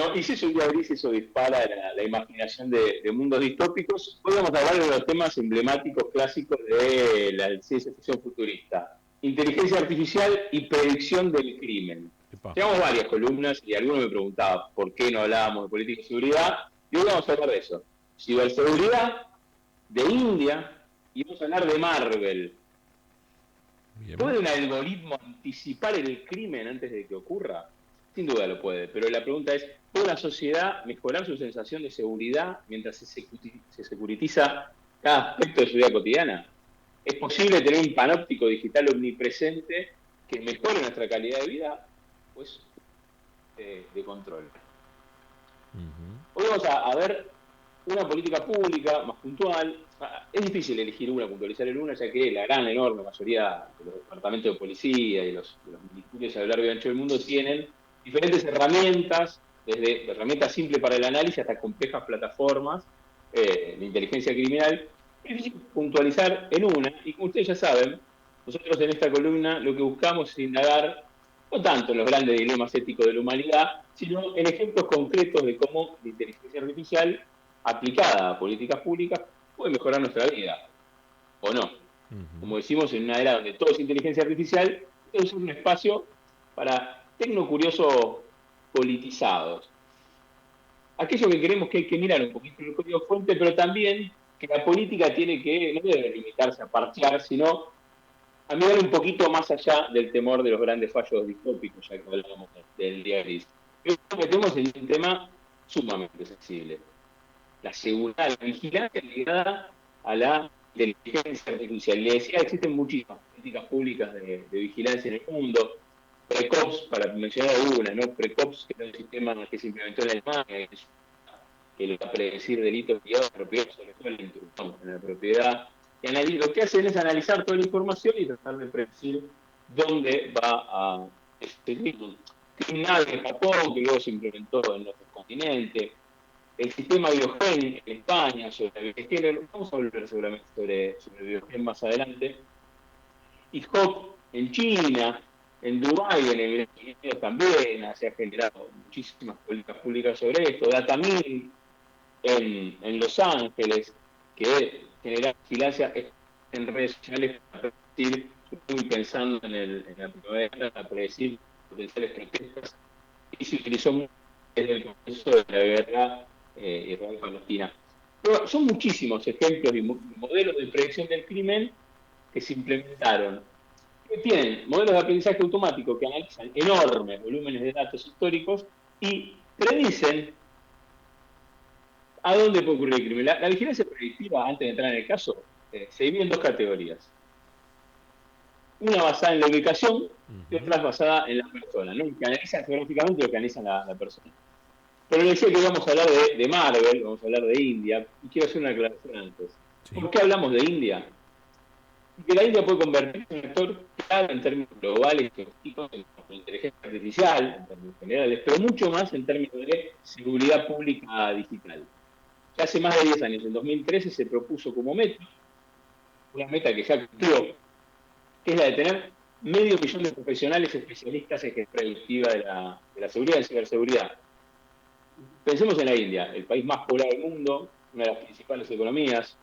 Bueno, y si es un día gris, eso dispara la imaginación de mundos distópicos. Hoy vamos a hablar de los temas emblemáticos clásicos de la ciencia ficción futurista. Inteligencia artificial y predicción del crimen. Epa. Tenemos varias columnas y alguno me preguntaba por qué no hablábamos de política y seguridad. Y hoy vamos a hablar de eso. Ciberseguridad, de India, y vamos a hablar de Marvel. Bien. ¿Puede un algoritmo anticipar el crimen antes de que ocurra? Sin duda lo puede, pero la pregunta es, ¿puede una sociedad mejorar su sensación de seguridad mientras se securitiza cada aspecto de su vida cotidiana? ¿Es posible tener un panóptico digital omnipresente que mejore nuestra calidad de vida? Pues de control. Hoy vamos a ver una política pública más puntual. Es difícil elegir una, puntualizar en una, ya que la gran, enorme mayoría de los departamentos de policía y los ministerios a lo largo y ancho del mundo tienen diferentes herramientas, desde herramientas simples para el análisis hasta complejas plataformas de inteligencia criminal. Es difícil puntualizar en una, y como ustedes ya saben, nosotros en esta columna lo que buscamos es indagar no tanto en los grandes dilemas éticos de la humanidad, sino en ejemplos concretos de cómo la inteligencia artificial aplicada a políticas públicas puede mejorar nuestra vida, o no. Como decimos, en una era donde todo es inteligencia artificial, es un espacio para tecnocuriosos politizados. Aquello que queremos que hay que mirar un poquito el código fuente, pero también que la política tiene que, no debe limitarse a parchear, sino a mirar un poquito más allá del temor de los grandes fallos distópicos, ya que hablábamos del día gris. Hoy nos metemos en un tema sumamente sensible. La seguridad, la vigilancia ligada a la inteligencia artificial. Le decía, existen muchísimas políticas públicas de vigilancia en el mundo. Precops, para mencionar algunas, ¿no? Precops, que es un sistema que se implementó en Alemania, que lo va a predecir delitos ligados a la propiedad, sobre todo la intrusión en la propiedad. Y lo que hacen es analizar toda la información y tratar de predecir dónde va a criminal en Japón, que luego se implementó en otros continentes. El sistema Biogen en España, sobre Biogen, vamos a volver seguramente sobre Biogen más adelante. Y HOP en China, en Dubái, en Emiratos Unidos también, se ha generado muchísimas políticas públicas sobre esto. Datamil en Los Ángeles, que genera vigilancia en redes sociales para predecir, muy pensando en la primavera, para predecir potenciales protestas, y se utilizó mucho desde el comienzo de la guerra Israel-Palestina. Pero son muchísimos ejemplos y modelos de predicción del crimen que se implementaron. Que tienen modelos de aprendizaje automático que analizan enormes volúmenes de datos históricos y predicen ¿a dónde puede ocurrir el crimen? La vigilancia predictiva, antes de entrar en el caso, se divide en dos categorías. Una basada en la ubicación y otra basada en la persona, ¿no? Que analiza geográficamente lo que analiza la persona. Pero le decía que vamos a hablar de Marvel, vamos a hablar de India, y quiero hacer una aclaración antes. Sí. ¿Por qué hablamos de India? Porque la India puede convertirse en un actor clave en términos globales, geopolíticos, en inteligencia artificial, en términos generales, pero mucho más en términos de seguridad pública digital. Ya hace más de 10 años, en 2013, se propuso como meta, una meta que ya cumplió, que es la de tener 500.000 de profesionales especialistas en gestión predictiva de la seguridad y ciberseguridad. Pensemos en la India, el país más poblado del mundo, una de las principales economías,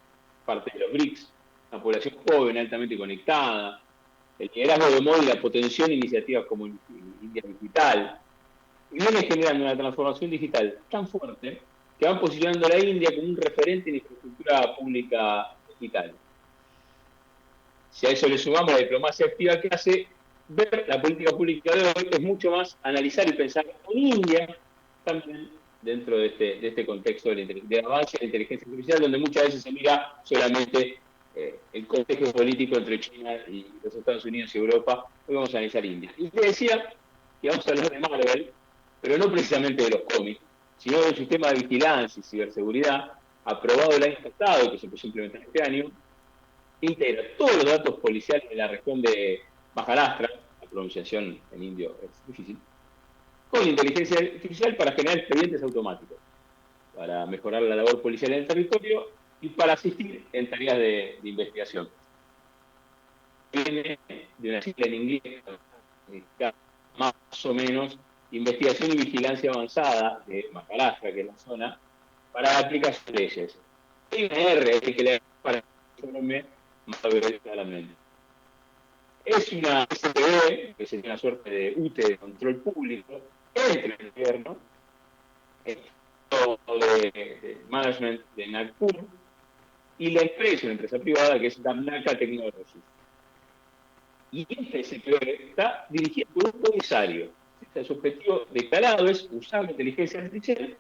parte de los BRICS, una población joven, altamente conectada, el liderazgo de Modi la potenció en iniciativas como India Digital, y viene generando una transformación digital tan fuerte que van posicionando a la India como un referente en infraestructura pública digital. Si a eso le sumamos la diplomacia activa que hace, ver la política pública de hoy es mucho más analizar y pensar en India también dentro de este contexto de avance de la inteligencia artificial, donde muchas veces se mira solamente el contexto político entre China y los Estados Unidos y Europa. Hoy vamos a analizar India. Y te decía que vamos a hablar de Marvel, pero no precisamente de los cómics, sino del sistema de vigilancia y ciberseguridad aprobado el año pasado, que se empezó a implementar este año, integra todos los datos policiales de la región de Maharashtra, la pronunciación en indio es difícil, con inteligencia artificial para generar expedientes automáticos, para mejorar la labor policial en el territorio y para asistir en tareas de investigación. Viene de una sigla en inglés, más o menos investigación y vigilancia avanzada de Macarasca, que es la zona, para aplicar sus leyes. Hay una R que le da para informe más claramente. Es una SPV, que sería una suerte de UTE de control público, entre el gobierno, el de management de Nagpur, y la empresa, una empresa privada, que es Damnaka Technologies. Y este SPV está dirigido por un comisario. Su objetivo declarado es usar la inteligencia artificial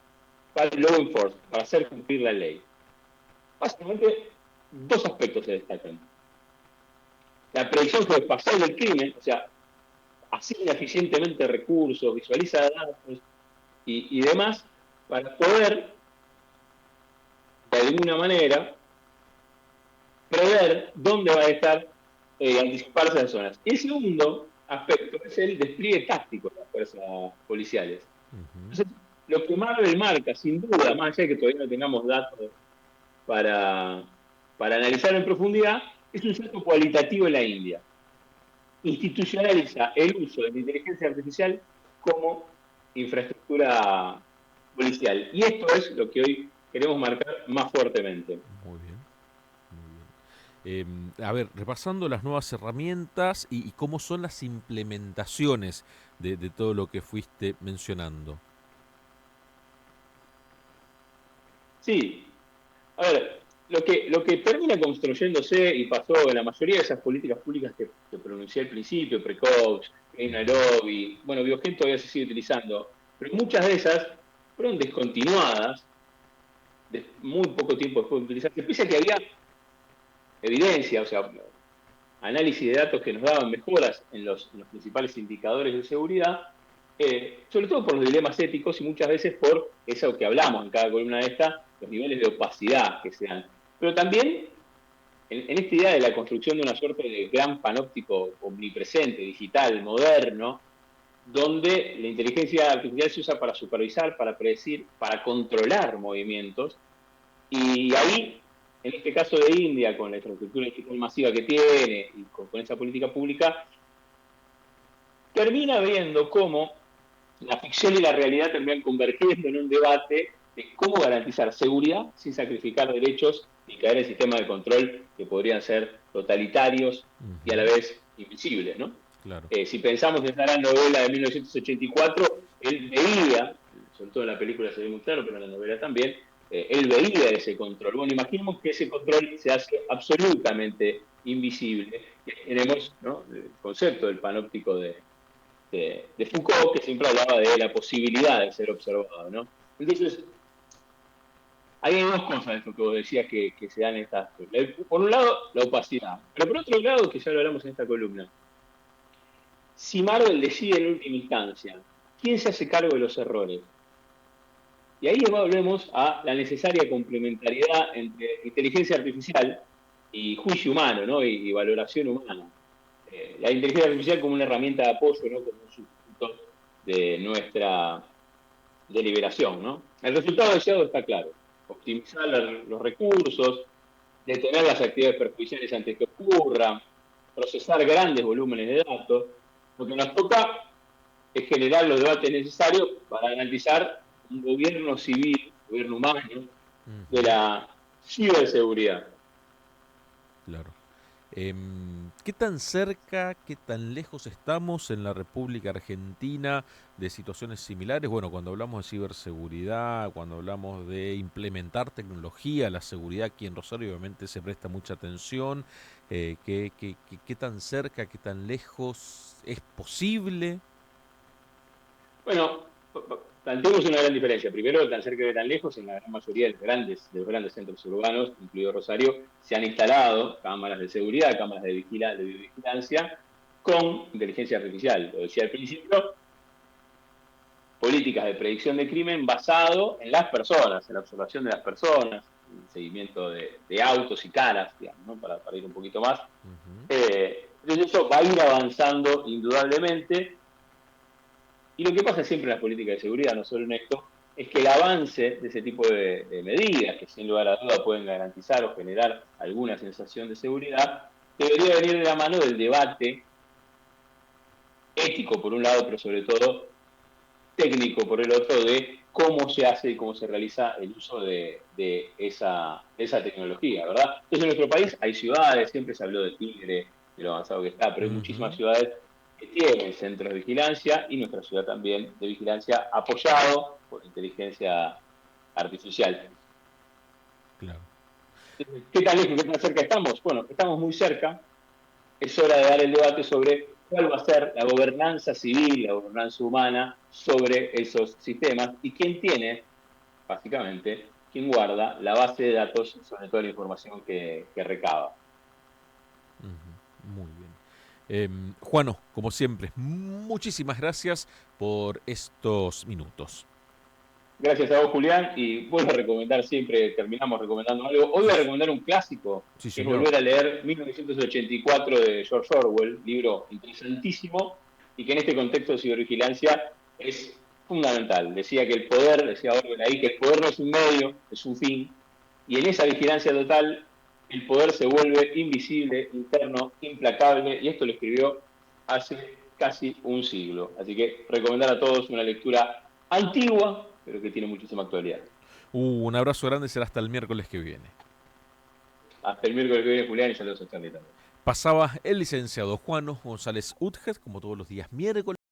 para el law enforcement, para hacer cumplir la ley. Básicamente, dos aspectos se destacan. La predicción geoespacial del crimen, o sea, asigna eficientemente recursos, visualiza datos y demás para poder, de alguna manera, prever dónde va a estar, anticiparse las zonas. Y el segundo aspecto es el despliegue táctico de las fuerzas policiales. Entonces, lo que Marvel marca, sin duda, más allá de que todavía no tengamos datos para analizar en profundidad, es un salto cualitativo en la India. Institucionaliza el uso de la inteligencia artificial como infraestructura policial. Y esto es lo que hoy queremos marcar más fuertemente. Muy bien. A ver, repasando las nuevas herramientas y cómo son las implementaciones de todo lo que fuiste mencionando. Sí, a ver, lo que termina construyéndose y pasó en la mayoría de esas políticas públicas que pronuncié al principio, Precox, Lobby, bueno, Biogen todavía se sigue utilizando, pero muchas de esas fueron descontinuadas muy poco tiempo después de utilizarse, pese a que había evidencia, o sea, análisis de datos que nos daban mejoras en los principales indicadores de seguridad, sobre todo por los dilemas éticos y muchas veces por eso que hablamos en cada columna de esta, los niveles de opacidad que se dan. Pero también en esta idea de la construcción de una suerte de gran panóptico omnipresente, digital, moderno, donde la inteligencia artificial se usa para supervisar, para predecir, para controlar movimientos, y ahí, en este caso de India, con la infraestructura digital masiva que tiene y con esa política pública, termina viendo cómo la ficción y la realidad terminan convergiendo en un debate de cómo garantizar seguridad sin sacrificar derechos ni caer en sistemas de control que podrían ser totalitarios y a la vez invisibles, ¿no? Claro. Si pensamos en esa novela de 1984, él veía, sobre todo en la película se ve muy claro, pero en la novela también, él veía ese control. Bueno, imaginemos que ese control se hace absolutamente invisible. Tenemos, ¿no?, el concepto del panóptico de Foucault, que siempre hablaba de la posibilidad de ser observado, ¿no? Entonces, hay dos cosas de esto que vos decías que se dan en estas. Por un lado, la opacidad, pero por otro lado, que ya lo hablamos en esta columna, si Marvel decide en última instancia, ¿quién se hace cargo de los errores? Y ahí volvemos a la necesaria complementariedad entre inteligencia artificial y juicio humano, ¿no? y valoración humana. La inteligencia artificial como una herramienta de apoyo, ¿no?, como un sustituto de nuestra deliberación, ¿no? El resultado deseado está claro: optimizar los recursos, detener las actividades perjudiciales antes que ocurran, procesar grandes volúmenes de datos. Lo que nos toca es generar los debates necesarios para garantizar un gobierno civil, gobierno humano, de la ciberseguridad. Claro. ¿Qué tan cerca, qué tan lejos estamos en la República Argentina de situaciones similares? Bueno, cuando hablamos de ciberseguridad, cuando hablamos de implementar tecnología, la seguridad aquí en Rosario obviamente se presta mucha atención. ¿Qué tan cerca, qué tan lejos es posible? Bueno, planteamos una gran diferencia. Primero, tan cerca de tan lejos, en la gran mayoría de los grandes centros urbanos, incluido Rosario, se han instalado cámaras de seguridad, cámaras de vigilancia con inteligencia artificial. Lo decía al principio, políticas de predicción de crimen basado en las personas, en la observación de las personas, en el seguimiento de autos y caras, digamos, ¿no?, para ir un poquito más. Entonces eso va a ir avanzando indudablemente. Y lo que pasa siempre en las políticas de seguridad, no solo en esto, es que el avance de ese tipo de medidas, que sin lugar a duda pueden garantizar o generar alguna sensación de seguridad, debería venir de la mano del debate ético, por un lado, pero sobre todo técnico por el otro de cómo se hace y cómo se realiza el uso de esa tecnología, ¿verdad? Entonces en nuestro país hay ciudades, siempre se habló de Tigre, de lo avanzado que está, pero hay muchísimas Ujú, ciudades que tienen centros de vigilancia y nuestra ciudad también de vigilancia apoyado por inteligencia artificial. claro. ¿Qué tan lejos, qué tan cerca estamos? Bueno, estamos muy cerca. Es hora de dar el debate sobre cuál va a ser la gobernanza civil, la gobernanza humana sobre esos sistemas y quién tiene, básicamente, quién guarda la base de datos sobre toda la información que recaba. Ujú, muy bien. Juano, como siempre, muchísimas gracias por estos minutos. Gracias a vos, Julián, y vuelvo a recomendar siempre, terminamos recomendando algo. Hoy voy a recomendar un clásico, Sí, que es señor. volver a leer 1984 de George Orwell, libro interesantísimo, y que en este contexto de cibervigilancia es fundamental. Decía que el poder, decía Orwell ahí, que el poder no es un medio, es un fin, y en esa vigilancia total, el poder se vuelve invisible, interno, implacable, y esto lo escribió hace casi un siglo. Así que recomendar a todos una lectura antigua, pero que tiene muchísima actualidad. Un abrazo grande, será hasta el miércoles que viene. Hasta el miércoles que viene, Julián, y saludos a Charlie también. Pasaba el licenciado Juano González Utget, como todos los días miércoles.